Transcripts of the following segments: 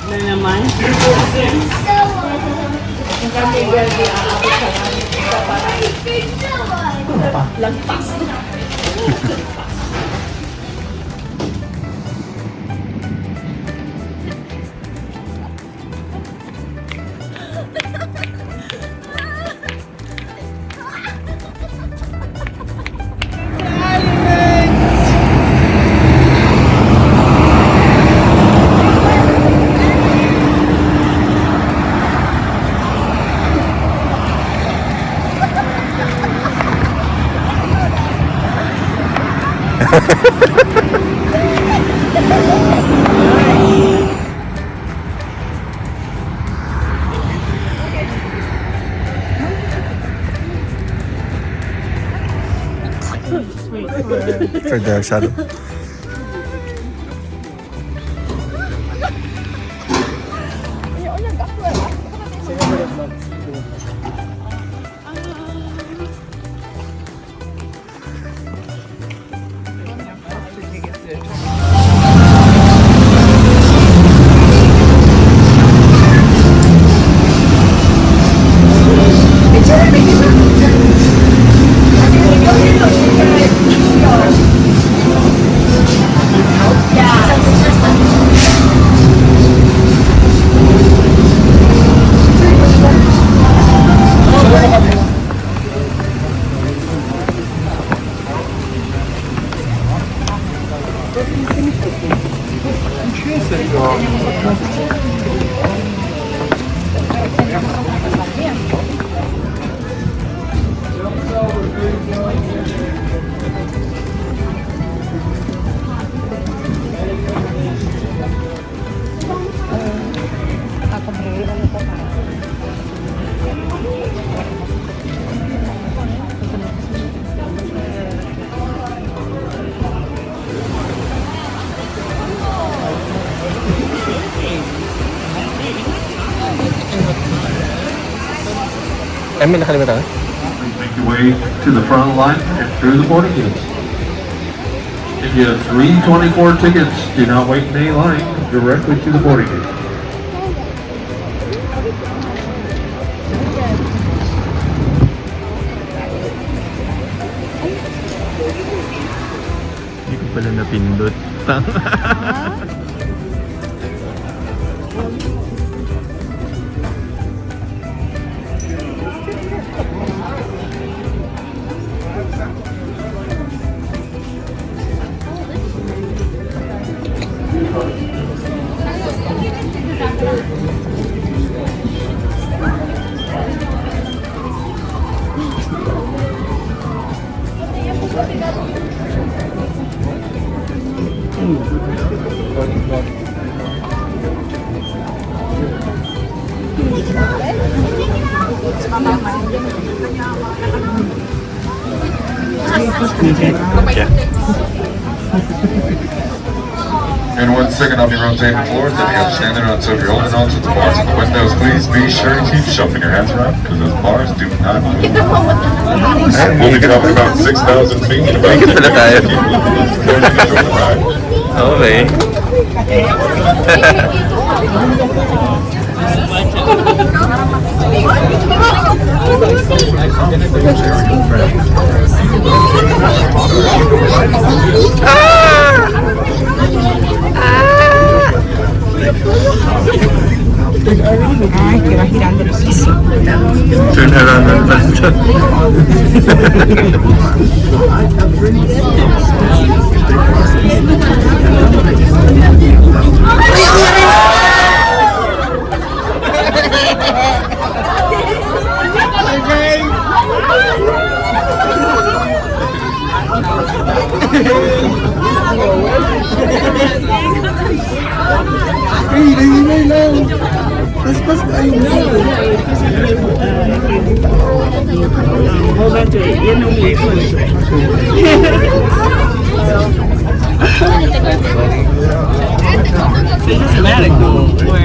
Na naman. Yung kami gagi aabot sa lagpas. For the shadow. May nakalimutan ka? Make your way to the front of the line and through the boarding gates. If you have 324 tickets, do not wait in any line, directly to the boarding gate. Hindi ko pala napindot. In 1 second, I'll be rotating floors, then you have to stand there, so if you're holding on to the bars and the windows, please be sure to keep shuffling your hands around, because those bars do not move. We'll be up about 6,000 feet. Ikot pala tayo. Okay. Ay, que va girando el piso. Turn around and faster.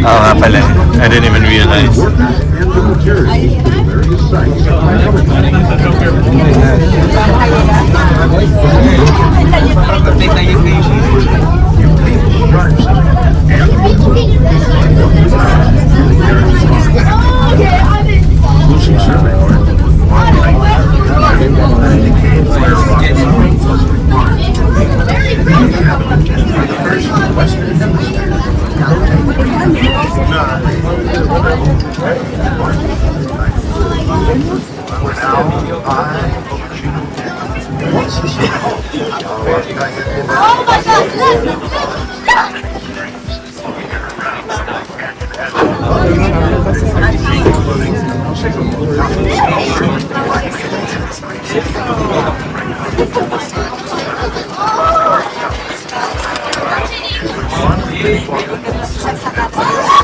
Oo nga pala. I didn't even realize.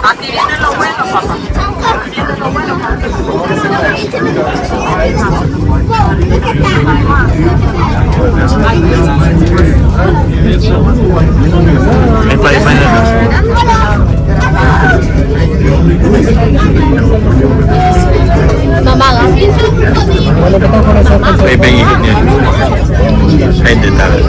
Aquí viene lo bueno, papá. Aquí viene lo bueno, May pa-iba na doon. May ibang ikot niya. Ay, hindi talaga.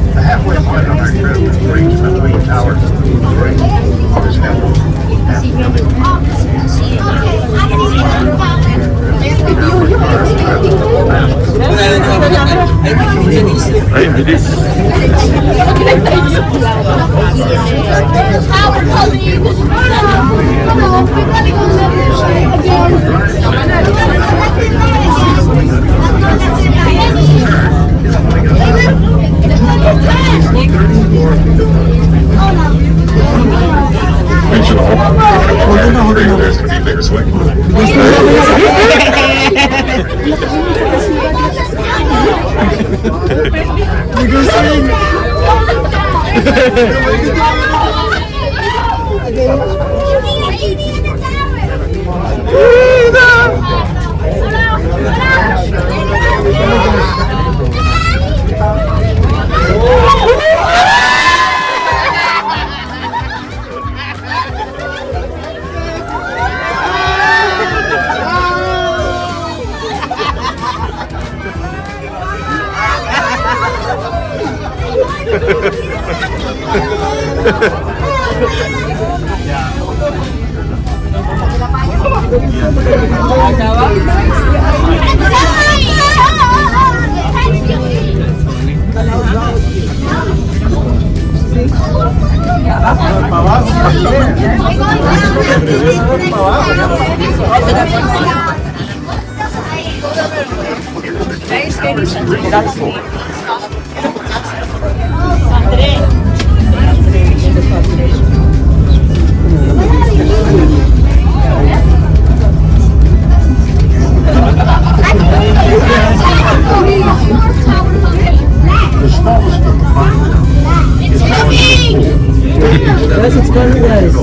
The halfway point on our trip is reached between towers 2 and 3. There's Ay, bilis. There's going to be a bigger swing. Guys, it's coming, guys.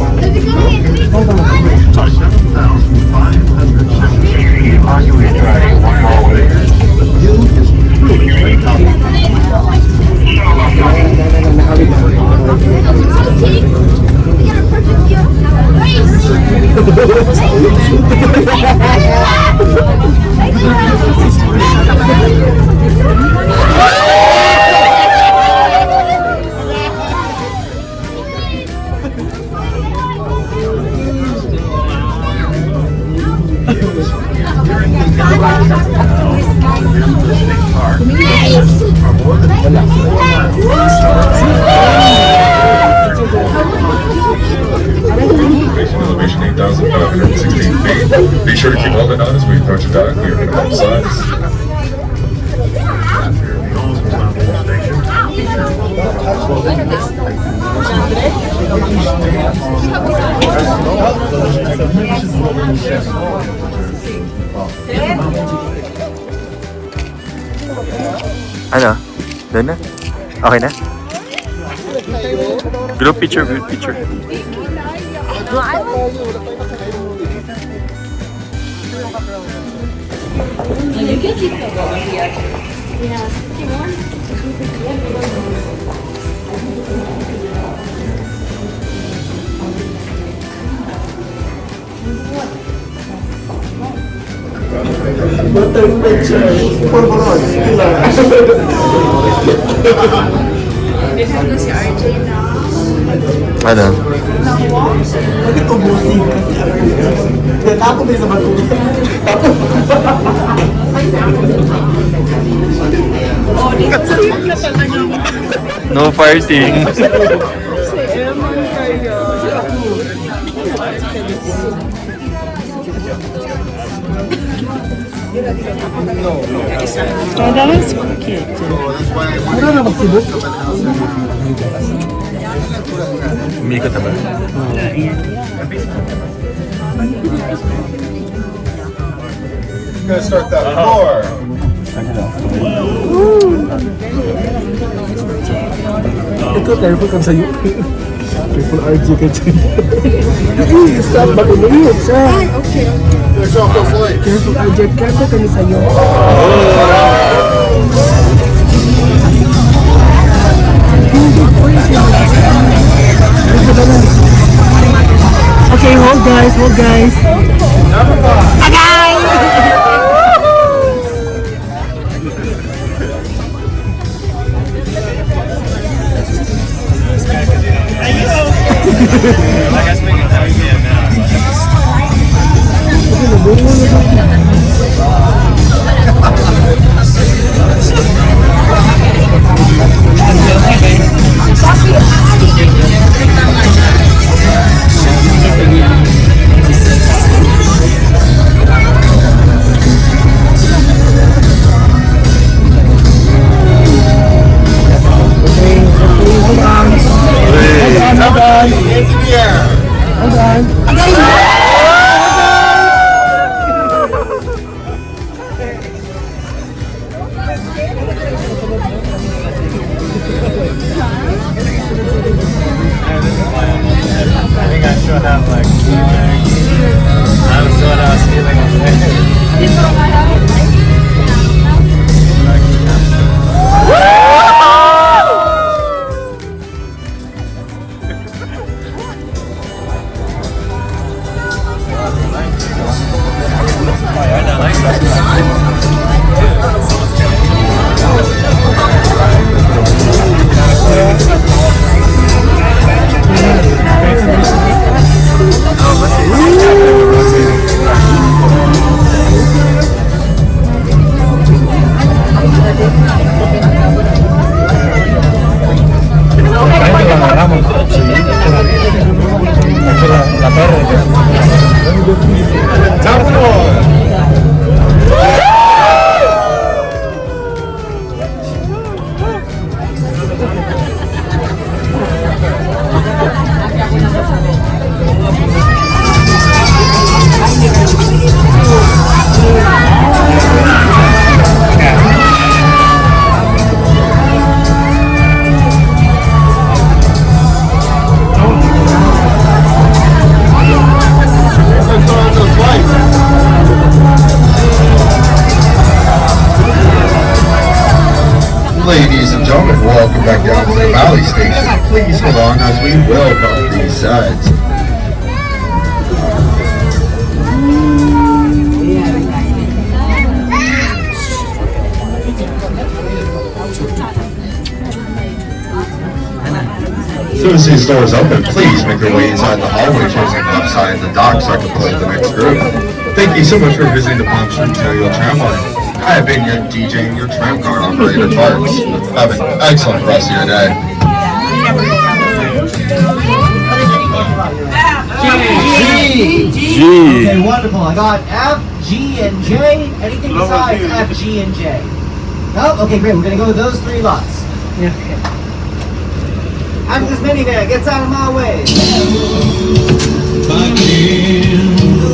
Elevation 8,516 feet. Be sure to keep holding on as we approach the dock. We are going to both sides. Ano? Doon na? Okay na? Group picture, group picture. You can keep the over here. Yeah. Ano? Bakit ubusin? Tapo din sa bato. No farting. Oh, that was cute. Mura na magsibok. Umikot na ba? Gonna start that floor. Ikaw, careful ka sa'yo. Careful RG ka dyan. Stop, ba't umayot siya? Careful RG, careful ka ni sa'yo. Okay, hold guys, hold guys. I guess we can tell you now. I think I should have like I was what I was feeling. Ladies and gentlemen, welcome back down to the Valley Station. Please hold on as we welcome these sides. As soon as these doors open, please make your way inside the hallway towards the left side of the dock so I can play the next group. Thank you so much for visiting the Palm Springs Aerial Tramway. I have been your DJ and your tram car operator, Parks. Have an excellent rest of your day. G. Okay, wonderful. I got F, G, and J. Anything besides F, G, and J? No? Okay, great. We're going to go with those three lots. Yeah. After this minivan gets out of my way.